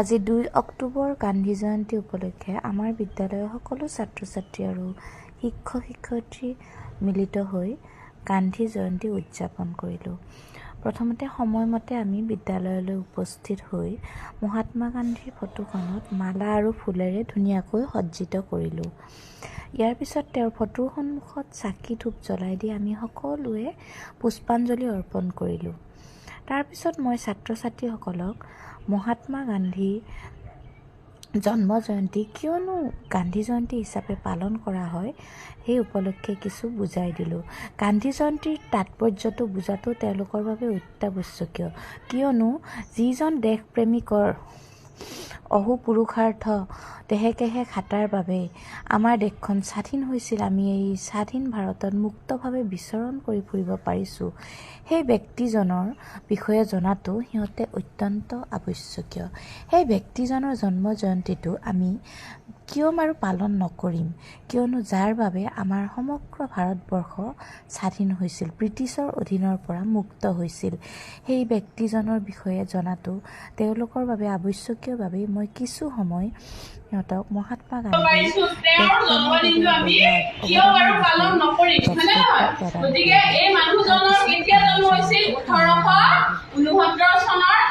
আজি 2 অক্টোবৰ গান্ধী জয়ন্তী উপলক্ষে আমাৰ বিদ্যালয়ৰ সকলো ছাত্ৰ ছাত্ৰী আৰু শিক্ষক শিক্ষয়িত্ৰী মিলিত হৈ গান্ধী জয়ন্তী উদযাপন কৰিলোঁ। প্ৰথমতে সময়মতে আমি বিদ্যালয়লৈ উপস্থিত হৈ মহাত্মা গান্ধীৰ ফটোখনত মালা আৰু ফুলেৰে ধুনীয়াকৈ সজ্জিত কৰিলোঁ। ইয়াৰ পিছত তেওঁৰ ফটোৰ সন্মুখত চাকি ধূপ জ্বলাই দি আমি সকলোৱে পুষ্পাঞ্জলি অৰ্পণ কৰিলোঁ। তাৰপিছত মই ছাত্ৰ ছাত্ৰীসকলক মহাত্মা গান্ধীৰ জন্ম জয়ন্তী কিয়নো গান্ধী জয়ন্তী হিচাপে পালন কৰা হয় সেই উপলক্ষে কিছু বুজাই দিলোঁ। গান্ধী জয়ন্তীৰ তাৎপৰ্যটো বুজাটো তেওঁলোকৰ বাবে অত্যাৱশ্যকীয়, কিয়নো যিজন দেশপ্ৰেমিকৰ অহোপুৰুষাৰ্থ দেহে কেহে খাটাৰ বাবে আমাৰ দেশখন স্বাধীন হৈছিল, আমি এই স্বাধীন ভাৰতত মুক্তভাৱে বিচৰণ কৰি ফুৰিব পাৰিছোঁ, সেই ব্যক্তিজনৰ বিষয়ে জনাটো সিহঁতে অত্যন্ত আৱশ্যকীয়। সেই ব্যক্তিজনৰ জন্ম জয়ন্তীটো আমি কিয় বাৰু পালন নকৰিম, কিয়নো যাৰ বাবে আমাৰ সমগ্ৰ ভাৰতবৰ্ষ স্বাধীন হৈছিল, ব্ৰিটিছৰ অধীনৰ পৰা মুক্ত হৈছিল, সেই ব্যক্তিজনৰ বিষয়ে জনাটো তেওঁলোকৰ বাবে আৱশ্যকীয় বাবেই মই কিছু সময় সিহঁতক মহাত্মা গান্ধীৰ গতিকে এই মানুহজনৰ কেতিয়া জন্ম হৈছিল? 1869 চনৰ